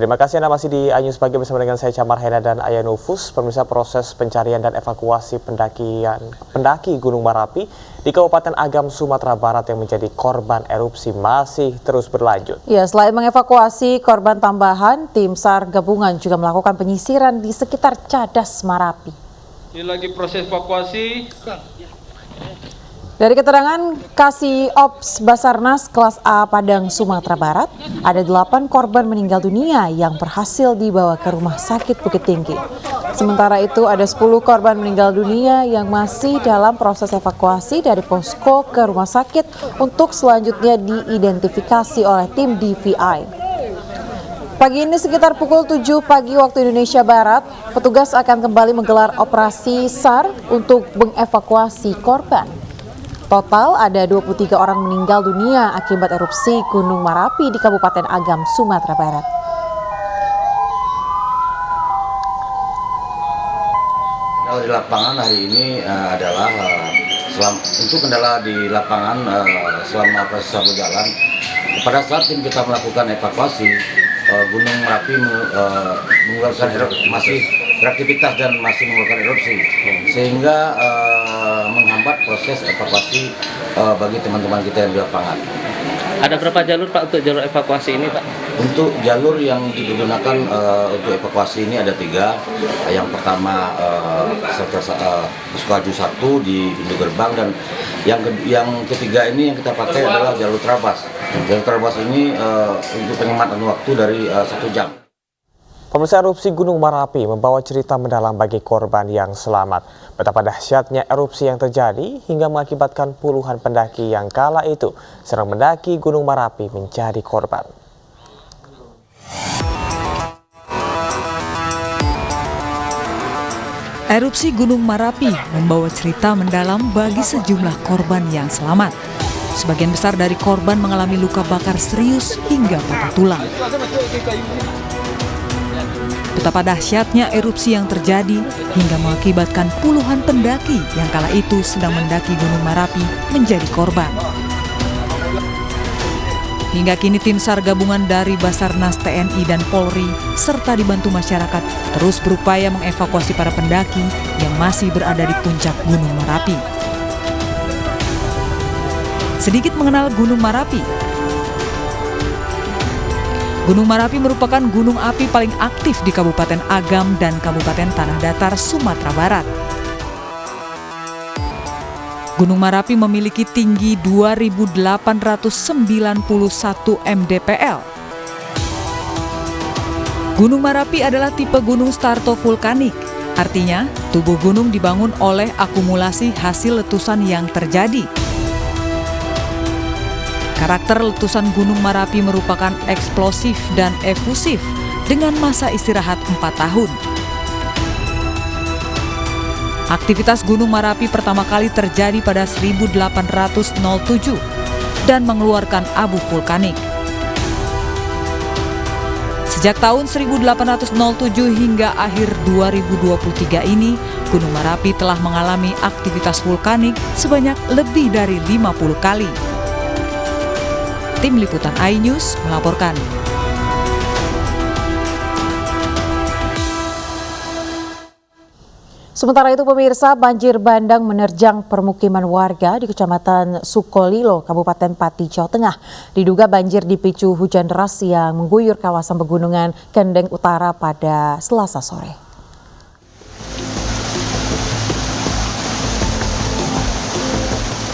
Terima kasih Anda masih di iNews Pagi bersama dengan saya Camar Hena dan Ayah Nufus. Pemirsa, proses pencarian dan evakuasi pendaki Gunung Marapi di Kabupaten Agam, Sumatera Barat yang menjadi korban erupsi masih terus berlanjut. Ya, selain mengevakuasi korban tambahan, tim SAR gabungan juga melakukan penyisiran di sekitar Cadas Marapi. Ini lagi proses evakuasi. Dari keterangan Kasih Ops Basarnas kelas A Padang, Sumatera Barat, ada 8 korban meninggal dunia yang berhasil dibawa ke Rumah Sakit Bukit Tinggi. Sementara itu ada 10 korban meninggal dunia yang masih dalam proses evakuasi dari posko ke rumah sakit untuk selanjutnya diidentifikasi oleh tim DVI. Pagi ini sekitar pukul 7 pagi waktu Indonesia Barat, petugas akan kembali menggelar operasi SAR untuk mengevakuasi korban. Total ada 23 orang meninggal dunia akibat erupsi Gunung Marapi di Kabupaten Agam, Sumatera Barat. Kendala di lapangan hari ini adalah untuk kendala di lapangan selama proses berjalan. Pada saat tim kita melakukan evakuasi, Gunung Merapi mengeluarkan masih beraktivitas dan masih mengeluarkan erupsi, sehingga menghambat proses evakuasi bagi teman-teman kita yang di lapangan. Ada berapa jalur Pak untuk jalur evakuasi ini Pak? Untuk jalur yang digunakan untuk evakuasi ini ada 3. Yang pertama Sukaju 1 di pintu gerbang, dan yang ketiga ini yang kita pakai adalah jalur Trabas. Jalur Trabas ini untuk penyematan waktu dari 1 jam. Pemirsa, erupsi Gunung Marapi membawa cerita mendalam bagi korban yang selamat. Betapa dahsyatnya erupsi yang terjadi hingga mengakibatkan puluhan pendaki yang kala itu sedang mendaki Gunung Marapi menjadi korban. Erupsi Gunung Marapi membawa cerita mendalam bagi sejumlah korban yang selamat. Sebagian besar dari korban mengalami luka bakar serius hingga patah tulang. Betapa dahsyatnya erupsi yang terjadi hingga mengakibatkan puluhan pendaki yang kala itu sedang mendaki Gunung Marapi menjadi korban. Hingga kini tim SAR gabungan dari Basarnas, TNI, dan Polri serta dibantu masyarakat terus berupaya mengevakuasi para pendaki yang masih berada di puncak Gunung Marapi. Sedikit mengenal Gunung Marapi. Gunung Marapi merupakan gunung api paling aktif di Kabupaten Agam dan Kabupaten Tanah Datar, Sumatera Barat. Gunung Marapi memiliki tinggi 2.891 mdpl. Gunung Marapi adalah tipe gunung stratovulkanik, artinya tubuh gunung dibangun oleh akumulasi hasil letusan yang terjadi. Karakter letusan Gunung Marapi merupakan eksplosif dan efusif dengan masa istirahat 4 tahun. Aktivitas Gunung Marapi pertama kali terjadi pada 1807 dan mengeluarkan abu vulkanik. Sejak tahun 1807 hingga akhir 2023 ini, Gunung Marapi telah mengalami aktivitas vulkanik sebanyak lebih dari 50 kali. Tim Liputan iNews melaporkan. Sementara itu pemirsa, banjir bandang menerjang permukiman warga di Kecamatan Sukolilo, Kabupaten Pati, Jawa Tengah. Diduga banjir dipicu hujan deras yang mengguyur kawasan pegunungan Kendeng Utara pada Selasa sore.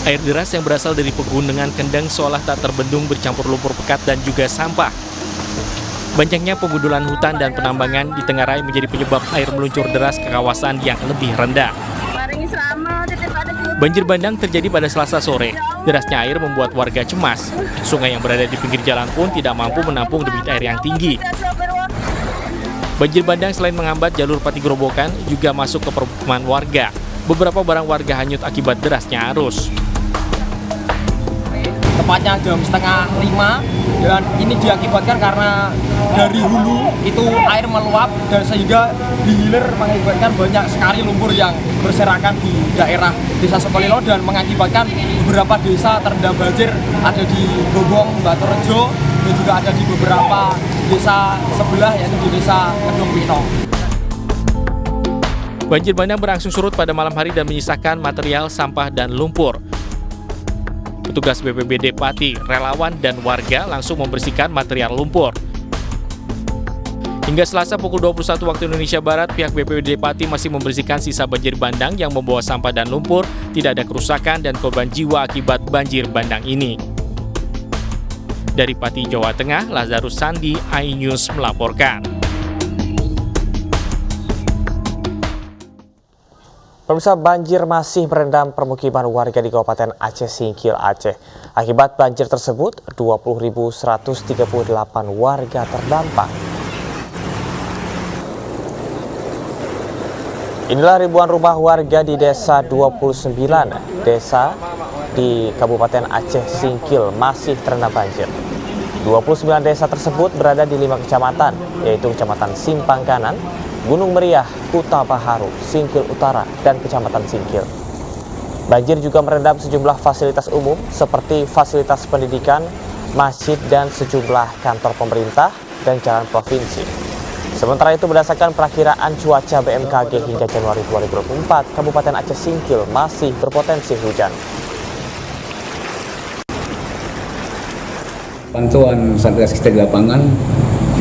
Air deras yang berasal dari pegunungan Kendeng seolah tak terbendung bercampur lumpur pekat dan juga sampah. Banyaknya pegundulan hutan dan penambangan di Tenggarai menjadi penyebab air meluncur deras ke kawasan yang lebih rendah. Banjir bandang terjadi pada Selasa sore. Derasnya air membuat warga cemas. Sungai yang berada di pinggir jalan pun tidak mampu menampung debit air yang tinggi. Banjir bandang selain menghambat jalur Pati Grobogan juga masuk ke permukiman warga. Beberapa barang warga hanyut akibat derasnya arus. Tepatnya jam 4:30, dan ini diakibatkan karena dari hulu itu air meluap dan sehingga di hilir mengakibatkan banyak sekali lumpur yang berserakan di daerah Desa Sukolilo dan mengakibatkan beberapa desa terendam banjir, ada di Gobong, Baturejo, dan juga ada di beberapa desa sebelah, yaitu di desa Kedung Pino. Banjir bandang berangsur surut pada malam hari dan menyisakan material sampah dan lumpur. Petugas BPBD Pati, relawan, dan warga langsung membersihkan material lumpur. Hingga Selasa pukul 21 waktu Indonesia Barat, pihak BPBD Pati masih membersihkan sisa banjir bandang yang membawa sampah dan lumpur. Tidak ada kerusakan dan korban jiwa akibat banjir bandang ini. Dari Pati, Jawa Tengah, Lazarus Sandi, iNews melaporkan. Pemirsa, banjir masih merendam permukiman warga di Kabupaten Aceh Singkil, Aceh. Akibat banjir tersebut, 20.138 warga terdampak. Inilah ribuan rumah warga di desa 29 desa di Kabupaten Aceh Singkil masih terendam banjir. 29 desa tersebut berada di 5 kecamatan, yaitu Kecamatan Simpang Kanan, Gunung Meriah, Kuta Baharu, Singkil Utara, dan Kecamatan Singkil. Banjir juga merendam sejumlah fasilitas umum seperti fasilitas pendidikan, masjid, dan sejumlah kantor pemerintah dan jalan provinsi. Sementara itu, berdasarkan perakiraan cuaca BMKG hingga Januari 2024, Kabupaten Aceh Singkil masih berpotensi hujan. Pantauan Satgas kita di lapangan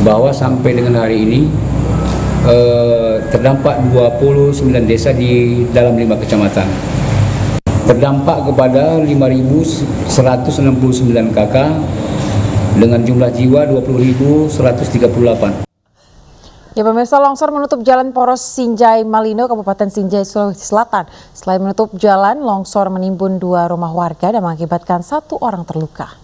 bahwa sampai dengan hari ini terdampak 29 desa di dalam 5 kecamatan. Terdampak kepada 5.169 KK dengan jumlah jiwa 20.138. Ya, pemirsa, longsor menutup jalan poros Sinjai Malino, Kabupaten Sinjai, Sulawesi Selatan. Selain menutup jalan, longsor menimbun 2 rumah warga dan mengakibatkan 1 orang terluka.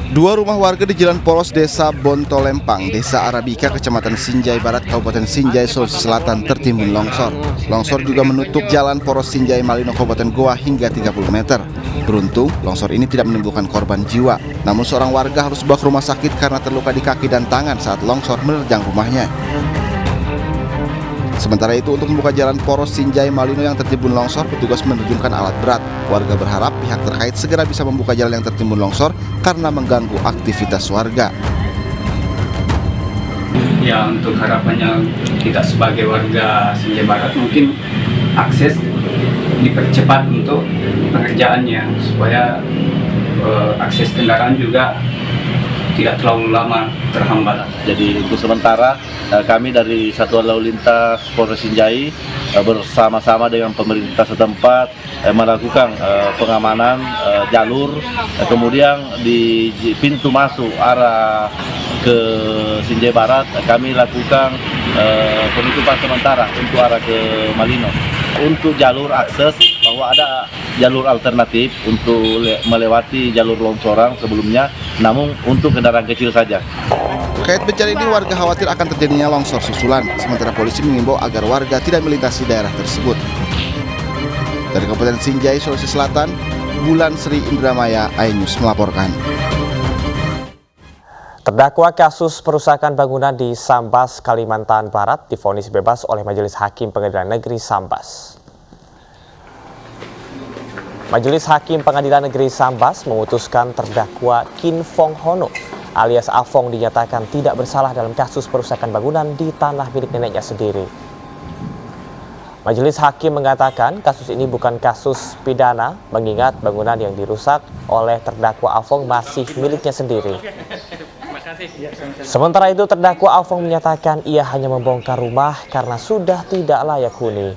Dua rumah warga di Jalan Poros Desa Bontolempang, Desa Arabika, Kecamatan Sinjai Barat, Kabupaten Sinjai, Sulawesi Selatan tertimbun longsor. Longsor juga menutup Jalan Poros Sinjai Malino, Kabupaten Goa hingga 30 meter. Beruntung, longsor ini tidak menimbulkan korban jiwa. Namun seorang warga harus dibawa ke rumah sakit karena terluka di kaki dan tangan saat longsor menerjang rumahnya. Sementara itu, untuk membuka jalan Poros Sinjai Malino yang tertimbun longsor, petugas menerjunkan alat berat. Warga berharap pihak terkait segera bisa membuka jalan yang tertimbun longsor karena mengganggu aktivitas warga. Ya, untuk harapannya kita sebagai warga Sinjai Barat mungkin akses dipercepat untuk pengerjaannya supaya akses kendaraan juga tidak terlalu lama terhambat. Jadi untuk sementara kami dari Satuan Lalu Lintas Polres Sinjai bersama-sama dengan pemerintah setempat melakukan pengamanan jalur, kemudian di pintu masuk arah ke Sinjai Barat kami lakukan penutupan sementara untuk arah ke Malino. Untuk jalur akses, bahwa ada jalur alternatif untuk melewati jalur longsoran sebelumnya, namun untuk kendaraan kecil saja. Terkait bencana ini, warga khawatir akan terjadinya longsor susulan, sementara polisi mengimbau agar warga tidak melintasi daerah tersebut. Dari Kabupaten Sinjai, Sulawesi Selatan, Bulan Sri Indramaya, iNews melaporkan. Terdakwa kasus perusakan bangunan di Sambas, Kalimantan Barat divonis bebas oleh Majelis Hakim Pengadilan Negeri Sambas. Majelis Hakim Pengadilan Negeri Sambas memutuskan terdakwa Kin Fong Hono alias Afong dinyatakan tidak bersalah dalam kasus perusakan bangunan di tanah milik neneknya sendiri. Majelis Hakim mengatakan kasus ini bukan kasus pidana mengingat bangunan yang dirusak oleh terdakwa Afong masih miliknya sendiri. Sementara itu, terdakwa Afong menyatakan ia hanya membongkar rumah karena sudah tidak layak huni.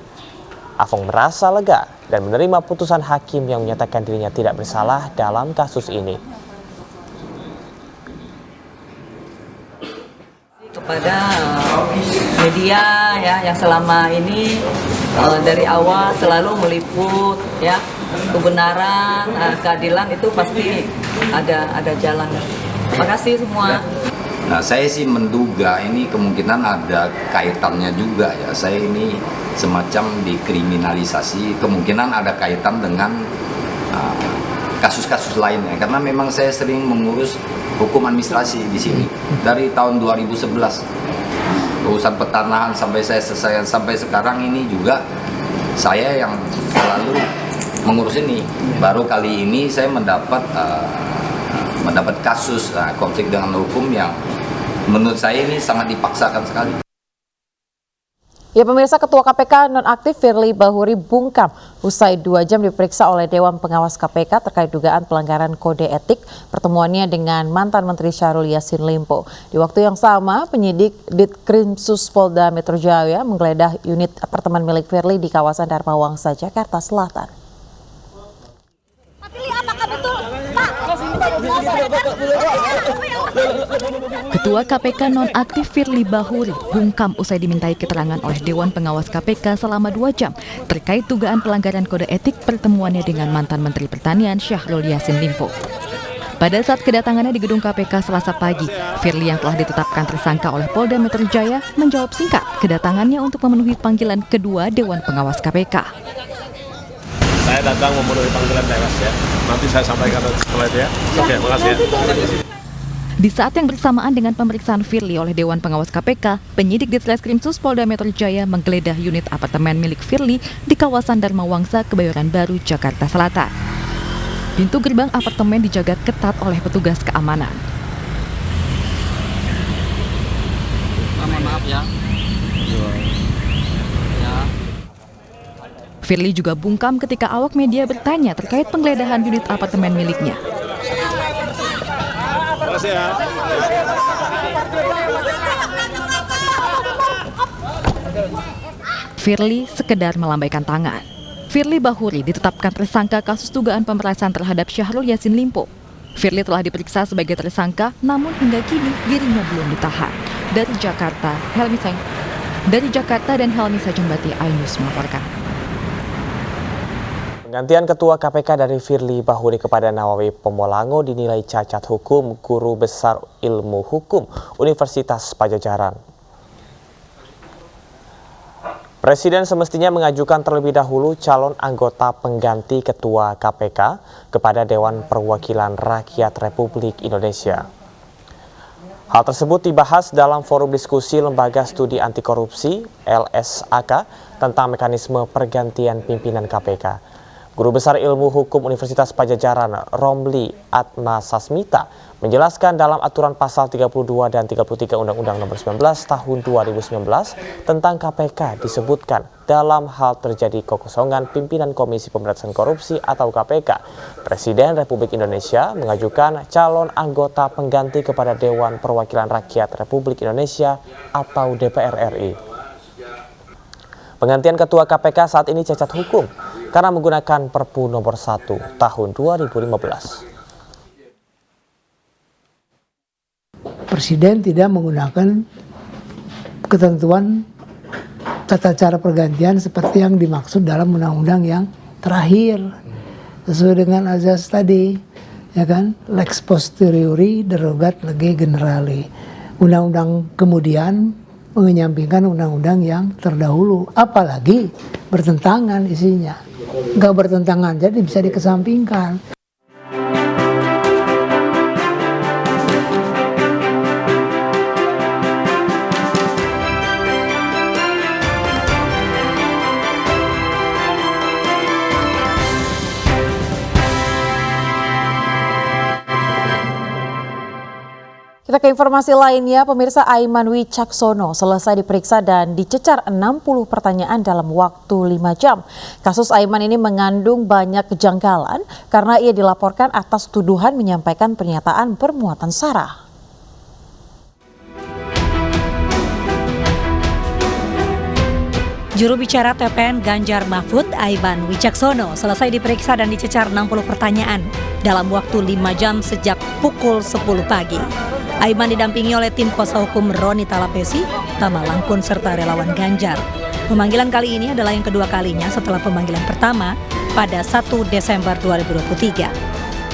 Afong merasa lega dan menerima putusan hakim yang menyatakan dirinya tidak bersalah dalam kasus ini. Kepada media ya yang selama ini dari awal selalu meliput ya kebenaran, keadilan itu pasti ada jalan. Terima kasih semua. Nah, saya sih menduga ini kemungkinan ada kaitannya juga ya. Saya ini semacam dikriminalisasi, kemungkinan ada kaitan dengan kasus-kasus lainnya. Karena memang saya sering mengurus hukum administrasi di sini dari tahun 2011. Urusan pertanahan sampai saya selesai sampai sekarang ini juga saya yang selalu mengurus ini. Baru kali ini saya mendapat kasus konflik dengan hukum yang menurut saya ini sangat dipaksakan sekali. Ya pemirsa, Ketua KPK nonaktif Firly Bahuri bungkam usai 2 jam diperiksa oleh Dewan Pengawas KPK terkait dugaan pelanggaran kode etik pertemuannya dengan mantan Menteri Syahrul Yassin Limpo. Di waktu yang sama, penyidik Ditkrimsus Polda Metro Jaya menggeledah unit apartemen milik Firly di kawasan Dharma Wangsa, Jakarta Selatan. Ketua KPK nonaktif Firly Bahuri bungkam usai dimintai keterangan oleh Dewan Pengawas KPK selama 2 jam terkait dugaan pelanggaran kode etik pertemuannya dengan mantan Menteri Pertanian Syahrul Yassin Limpo. Pada saat kedatangannya di gedung KPK Selasa pagi, Firly yang telah ditetapkan tersangka oleh Polda Metro Jaya menjawab singkat kedatangannya untuk memenuhi panggilan kedua Dewan Pengawas KPK. Saya datang memenuhi panggilan Dewas ya. Nanti saya sampaikan setelah itu ya. Oke, makasih ya. Di saat yang bersamaan dengan pemeriksaan Firly oleh Dewan Pengawas KPK, penyidik Ditkrimsus Polda Metro Jaya menggeledah unit apartemen milik Firly di kawasan Dharma Wangsa, Kebayoran Baru, Jakarta Selatan. Pintu gerbang apartemen dijaga ketat oleh petugas keamanan. Maaf ya. Firly juga bungkam ketika awak media bertanya terkait penggeledahan unit apartemen miliknya. Firly sekedar melambaikan tangan. Firly Bahuri ditetapkan tersangka kasus dugaan pemerasan terhadap Syahrul Yassin Limpo. Firly telah diperiksa sebagai tersangka, namun hingga kini dirinya belum ditahan. Dari Jakarta dan Helmi Sajumbati, iNews melaporkan. Penggantian Ketua KPK dari Firly Bahuri kepada Nawawi Pomolango dinilai cacat hukum Guru Besar Ilmu Hukum Universitas Padjadjaran. Presiden semestinya mengajukan terlebih dahulu calon anggota pengganti Ketua KPK kepada Dewan Perwakilan Rakyat Republik Indonesia. Hal tersebut dibahas dalam forum diskusi Lembaga Studi Anti Korupsi (LSAK) tentang mekanisme pergantian pimpinan KPK. Guru Besar Ilmu Hukum Universitas Padjadjaran, Romli Atma Sasmita, menjelaskan dalam aturan pasal 32 dan 33 Undang-Undang Nomor 19 Tahun 2019 tentang KPK disebutkan dalam hal terjadi kekosongan pimpinan Komisi Pemberantasan Korupsi atau KPK, Presiden Republik Indonesia mengajukan calon anggota pengganti kepada Dewan Perwakilan Rakyat Republik Indonesia atau DPR RI. Penggantian Ketua KPK saat ini cacat hukum karena menggunakan Perpu Nomor 1 Tahun 2015. Presiden tidak menggunakan ketentuan tata cara pergantian seperti yang dimaksud dalam undang-undang yang terakhir sesuai dengan azas tadi, ya kan, lex posteriori derogat lege generali. Undang-undang kemudian menyampingkan undang-undang yang terdahulu, apalagi bertentangan isinya. Nggak bertentangan, jadi bisa dikesampingkan. Kita ke informasi lainnya, pemirsa. Aiman Wicaksono selesai diperiksa dan dicecar 60 pertanyaan dalam waktu 5 jam. Kasus Aiman ini mengandung banyak kejanggalan karena ia dilaporkan atas tuduhan menyampaikan pernyataan bermuatan sara. Juru bicara TPN Ganjar Mahfud, Aiman Wicaksono, selesai diperiksa dan dicecar 60 pertanyaan dalam waktu 5 jam sejak pukul 10 pagi. Aiman didampingi oleh tim kuasa hukum Roni Talapesi, Tama Langkun, serta relawan Ganjar. Pemanggilan kali ini adalah yang kedua kalinya setelah pemanggilan pertama pada 1 Desember 2023.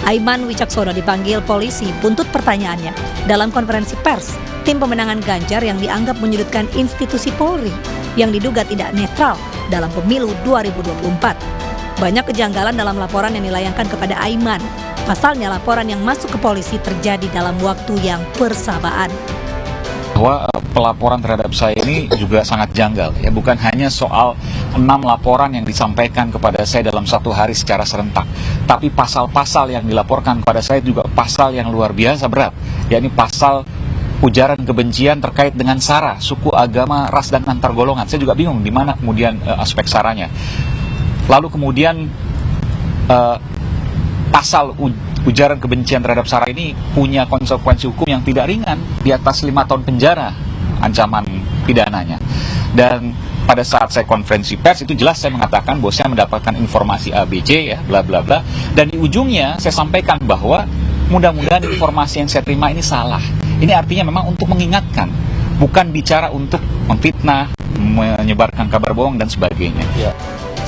Aiman Wicaksono dipanggil polisi buntut pertanyaannya dalam konferensi pers tim pemenangan Ganjar yang dianggap menyudutkan institusi Polri yang diduga tidak netral dalam pemilu 2024. Banyak kejanggalan dalam laporan yang dilayangkan kepada Aiman. Pasalnya laporan yang masuk ke polisi terjadi dalam waktu yang bersamaan. bahwa pelaporan terhadap saya ini juga sangat janggal. Ya, bukan hanya soal 6 laporan yang disampaikan kepada saya dalam satu hari secara serentak, tapi pasal-pasal yang dilaporkan kepada saya juga pasal yang luar biasa berat, yakni pasal ujaran kebencian terkait dengan SARA, suku, agama, ras, dan antar golongan. Saya juga bingung di mana kemudian aspek SARA-nya. Lalu kemudian pasal ujaran kebencian terhadap SARA ini punya konsekuensi hukum yang tidak ringan, di atas 5 tahun penjara ancaman pidananya. Dan pada saat saya konferensi pers itu jelas saya mengatakan bahwa saya mendapatkan informasi ABC ya, bla bla bla, dan di ujungnya saya sampaikan bahwa mudah-mudahan informasi yang saya terima ini salah. Ini artinya memang untuk mengingatkan, bukan bicara untuk memfitnah, menyebarkan kabar bohong dan sebagainya.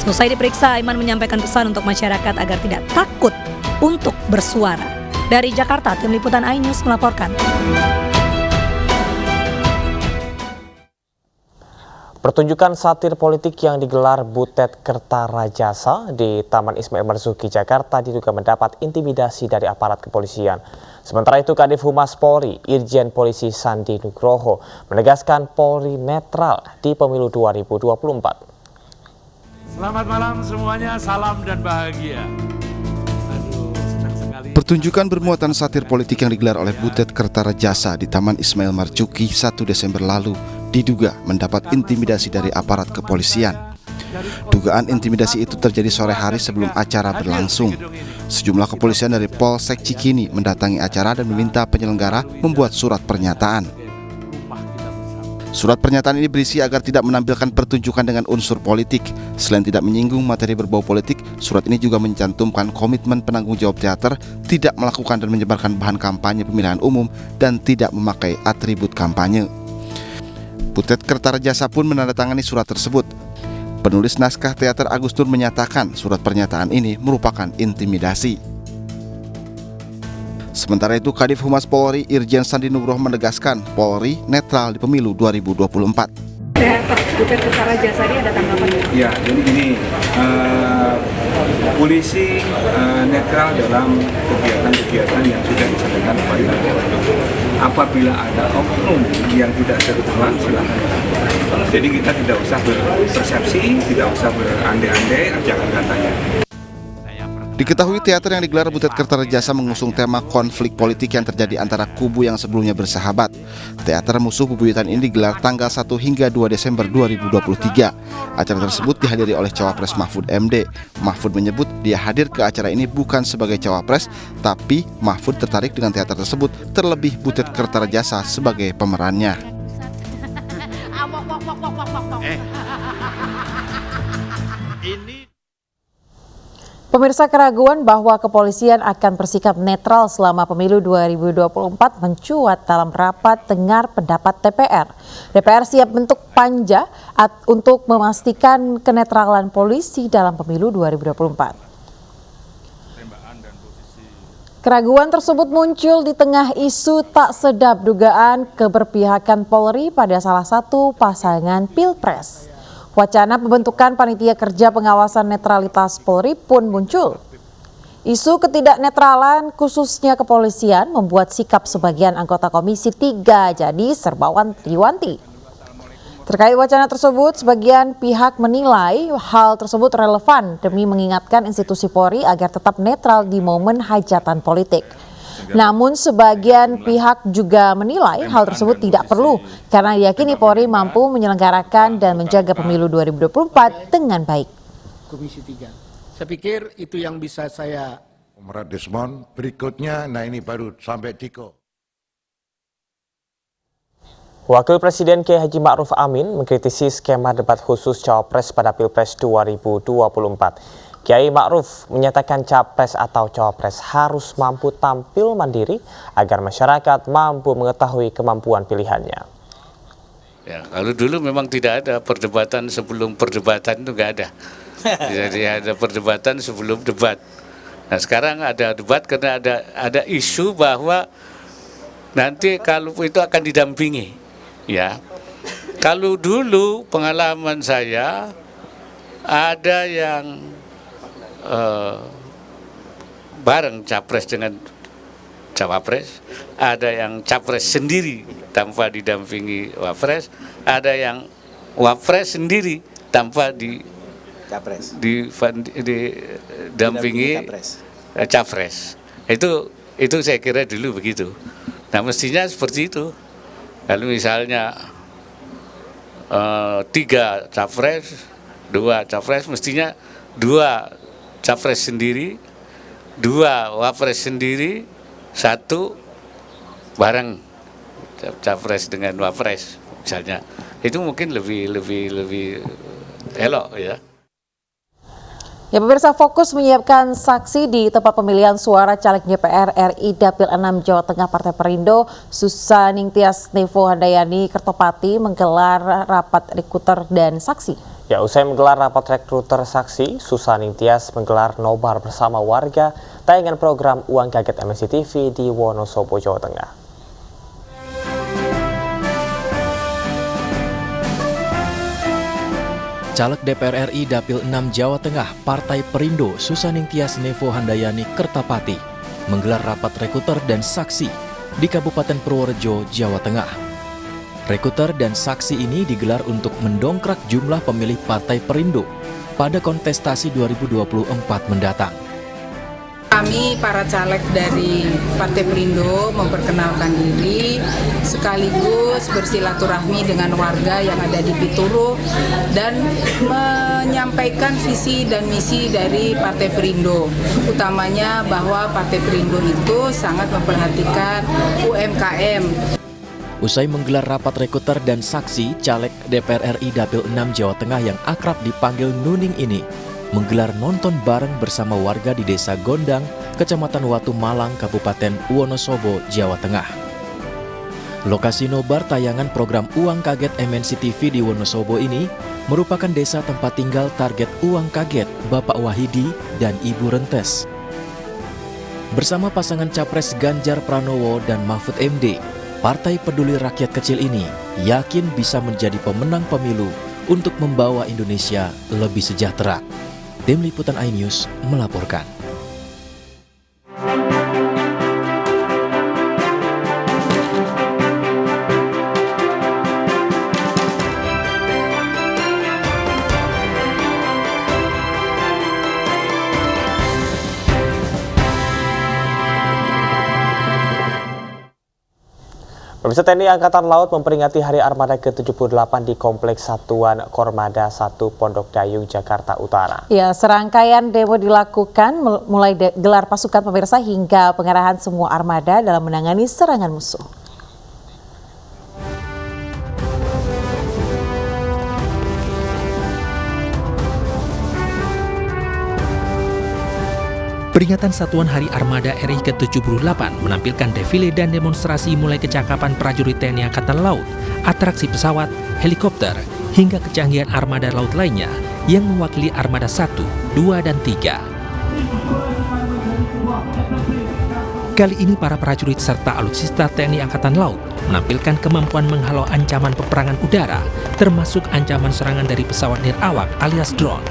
Selesai diperiksa, Aiman menyampaikan pesan untuk masyarakat agar tidak takut untuk bersuara. Dari Jakarta, tim liputan iNews melaporkan. Pertunjukan satir politik yang digelar Butet Kertarajasa di Taman Ismail Marzuki, Jakarta diduga mendapat intimidasi dari aparat kepolisian. Sementara itu, Kadif Humas Polri, Irjen Polisi Sandi Nugroho, menegaskan Polri netral di pemilu 2024. Selamat malam semuanya, salam dan bahagia. Senang sekali. Pertunjukan bermuatan satir politik yang digelar oleh Butet Kertarajasa di Taman Ismail Marzuki 1 Desember lalu diduga mendapat intimidasi dari aparat kepolisian. Dugaan intimidasi itu terjadi sore hari sebelum acara berlangsung. Sejumlah kepolisian dari Polsek Cikini mendatangi acara dan meminta penyelenggara membuat surat pernyataan. Surat pernyataan ini berisi agar tidak menampilkan pertunjukan dengan unsur politik. Selain tidak menyinggung materi berbau politik, surat ini juga mencantumkan komitmen penanggung jawab teater tidak melakukan dan menyebarkan bahan kampanye pemilihan umum dan tidak memakai atribut kampanye. Butet Kertarajasa pun menandatangani surat tersebut. Penulis naskah teater Agus Nur menyatakan surat pernyataan ini merupakan intimidasi. Sementara itu, Kadif Humas Polri Irjen Sandi Nugroho menegaskan Polri netral di pemilu 2024. Butet Kertarajasa ini ada tanggapan? Ya, jadi gini, polisi netral dalam kegiatan-kegiatan yang sudah disampaikan kepada apabila ada oknum yang tidak seruan, silakan. Jadi kita tidak usah berpersepsi, tidak usah berandai-andai, jangan katanya. Diketahui teater yang digelar Butet Kertarajasa mengusung tema konflik politik yang terjadi antara kubu yang sebelumnya bersahabat. Teater Musuh Bebuyutan ini digelar tanggal 1 hingga 2 Desember 2023. Acara tersebut dihadiri oleh Cawapres Mahfud MD. Mahfud menyebut dia hadir ke acara ini bukan sebagai Cawapres, tapi Mahfud tertarik dengan teater tersebut, terlebih Butet Kertarajasa sebagai pemerannya. Pemirsa, keraguan bahwa kepolisian akan bersikap netral selama pemilu 2024 mencuat dalam rapat dengar pendapat DPR. DPR siap bentuk panja untuk memastikan kenetralan polisi dalam pemilu 2024. Keraguan tersebut muncul di tengah isu tak sedap dugaan keberpihakan Polri pada salah satu pasangan Pilpres. Wacana pembentukan panitia kerja pengawasan netralitas Polri pun muncul. Isu ketidaknetralan khususnya kepolisian membuat sikap sebagian anggota Komisi 3 jadi serba wanti-wanti. Terkait wacana tersebut, sebagian pihak menilai hal tersebut relevan demi mengingatkan institusi Polri agar tetap netral di momen hajatan politik. Namun sebagian pihak juga menilai hal tersebut tidak perlu karena diyakini Polri mampu menyelenggarakan dan menjaga pemilu 2024 dengan baik. Komisi 3. Saya pikir itu yang bisa saya. Komrad Desmond, berikutnya, nah ini baru sampai Tiko. Wakil Presiden Kiai Haji Ma'ruf Amin mengkritisi skema debat khusus Cawapres pada Pilpres 2024. Kiai Ma'ruf menyatakan capres atau cawapres harus mampu tampil mandiri agar masyarakat mampu mengetahui kemampuan pilihannya. Ya, kalau dulu memang tidak ada perdebatan sebelum perdebatan itu nggak ada. Jadi ada perdebatan sebelum debat. Nah sekarang ada debat karena ada isu bahwa nanti kalau itu akan didampingi. Ya, kalau dulu pengalaman saya ada yang bareng capres dengan cawapres, ada yang capres sendiri tanpa didampingi wapres, ada yang wapres sendiri tanpa didampingi capres. Itu saya kira dulu begitu. Nah mestinya seperti itu. Kalau misalnya 3 capres, 2 capres, mestinya 2 capres sendiri, 2 wapres sendiri, 1 bareng capres dengan wapres misalnya. Itu mungkin lebih elok ya. Ya, pemirsa, fokus menyiapkan saksi di tempat pemilihan suara caleg DPR RI Dapil 6 Jawa Tengah Partai Perindo, Susaningtyas Nevo Handayani Kertopati menggelar rapat rekruter dan saksi. Ya, usai menggelar rapat rekruter saksi, Susaningtyas menggelar nobar bersama warga tayangan program Uang Kaget MNC TV di Wonosobo, Jawa Tengah. Caleg DPR RI Dapil 6 Jawa Tengah Partai Perindo Susaningtyas Nevo Handayani Kertopati menggelar rapat rekruter dan saksi di Kabupaten Purworejo, Jawa Tengah. Rekruter dan saksi ini digelar untuk mendongkrak jumlah pemilih Partai Perindo pada kontestasi 2024 mendatang. Kami para caleg dari Partai Perindo memperkenalkan diri sekaligus bersilaturahmi dengan warga yang ada di Pituru dan menyampaikan visi dan misi dari Partai Perindo, utamanya bahwa Partai Perindo itu sangat memperhatikan UMKM. Usai menggelar rapat rekruter dan saksi, caleg DPR RI Dapil 6 Jawa Tengah yang akrab dipanggil Nuning ini menggelar nonton bareng bersama warga di Desa Gondang, Kecamatan Watu Malang, Kabupaten Wonosobo, Jawa Tengah. Lokasi nobar tayangan program Uang Kaget MNC TV di Wonosobo ini merupakan desa tempat tinggal target Uang Kaget Bapak Wahidi dan Ibu Rentes. Bersama pasangan Capres Ganjar Pranowo dan Mahfud MD, Partai Peduli Rakyat kecil ini yakin bisa menjadi pemenang pemilu untuk membawa Indonesia lebih sejahtera. Tim Liputan iNews melaporkan. Pemirsa, TNI Angkatan Laut memperingati Hari Armada ke-78 di Kompleks Satuan Kormada 1 Pondok Dayung, Jakarta Utara. Ya, serangkaian demo dilakukan mulai gelar pasukan pemirsa hingga pengerahan semua armada dalam menangani serangan musuh. Peringatan Satuan Hari Armada RI ke-78 menampilkan defile dan demonstrasi mulai kecakapan prajurit TNI Angkatan Laut, atraksi pesawat, helikopter, hingga kecanggihan armada laut lainnya yang mewakili Armada 1, 2, dan 3. Kali ini para prajurit serta alutsista TNI Angkatan Laut menampilkan kemampuan menghalau ancaman peperangan udara, termasuk ancaman serangan dari pesawat nirawak alias drone.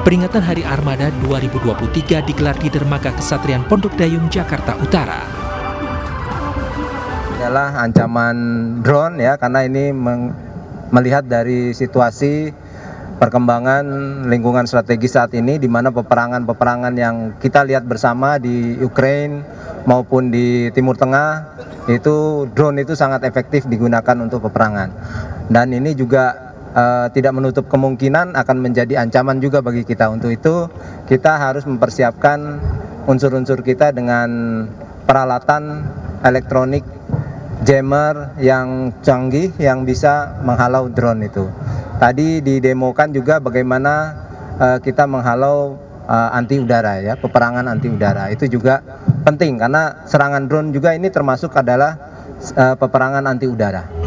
Peringatan Hari Armada 2023 digelar di Dermaga Kesatrian Pondok Dayung, Jakarta Utara. Adalah ancaman drone ya, karena ini melihat dari situasi perkembangan lingkungan strategis saat ini, di mana peperangan yang kita lihat bersama di Ukraina maupun di Timur Tengah, itu drone itu sangat efektif digunakan untuk peperangan. Dan ini juga tidak menutup kemungkinan akan menjadi ancaman juga bagi kita. Untuk itu kita harus mempersiapkan unsur-unsur kita dengan peralatan elektronik jammer yang canggih yang bisa menghalau drone itu. Tadi didemokan juga bagaimana kita menghalau anti udara ya, peperangan anti udara. Itu juga penting karena serangan drone juga ini termasuk adalah peperangan anti udara.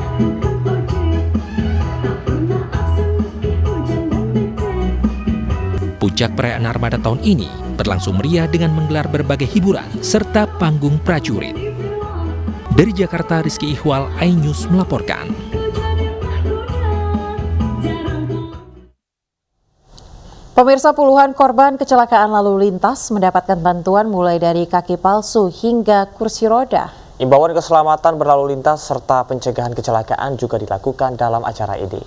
Puncak perayaan Armada tahun ini berlangsung meriah dengan menggelar berbagai hiburan serta panggung prajurit. Dari Jakarta, Rizky Ihwal, iNews melaporkan. Pemirsa, puluhan korban kecelakaan lalu lintas mendapatkan bantuan mulai dari kaki palsu hingga kursi roda. Imbauan keselamatan berlalu lintas serta pencegahan kecelakaan juga dilakukan dalam acara ini.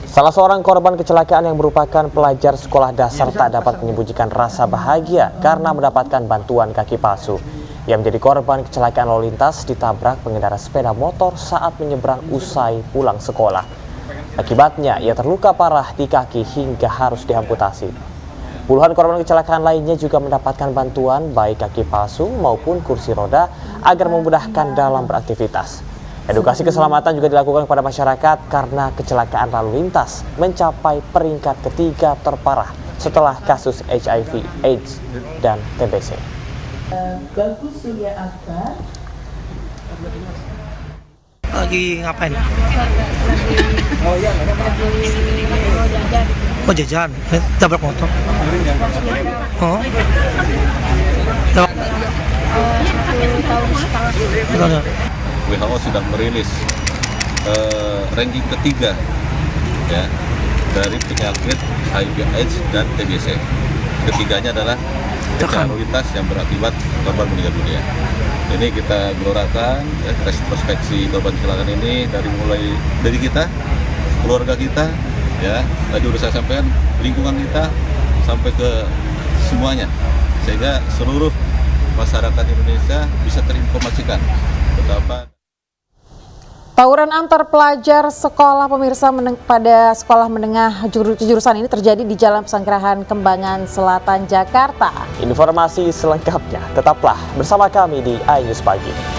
Salah seorang korban kecelakaan yang merupakan pelajar sekolah dasar tak dapat menyembunyikan rasa bahagia karena mendapatkan bantuan kaki palsu. Ia menjadi korban kecelakaan lalu lintas ditabrak pengendara sepeda motor saat menyeberang usai pulang sekolah. Akibatnya, ia terluka parah di kaki hingga harus diamputasi. Puluhan korban kecelakaan lainnya juga mendapatkan bantuan baik kaki palsu maupun kursi roda agar memudahkan dalam beraktivitas. Edukasi keselamatan juga dilakukan kepada masyarakat karena kecelakaan lalu lintas mencapai peringkat ketiga terparah setelah kasus HIV, AIDS, dan TBC. Lagi ngapain? Oh jajan, tabrak motor. Oh. WHO sudah merilis ranking ketiga ya dari penyakit HIV/AIDS dan TBC. Ketiganya adalah kecelakaan lalu lintas yang berakibat korban meninggal dunia. Ini kita gelorkan, ya, kita introspeksi korban kecelakaan ini dari kita, keluarga kita, ya. Tadi udah saya sampaikan, lingkungan kita sampai ke semuanya, sehingga seluruh masyarakat Indonesia bisa terinformasikan betapa. Tawuran antar pelajar sekolah pemirsa pada sekolah menengah jurusan ini terjadi di Jalan Pesanggerahan Kembangan Selatan, Jakarta. Informasi selengkapnya tetaplah bersama kami di iNews Pagi.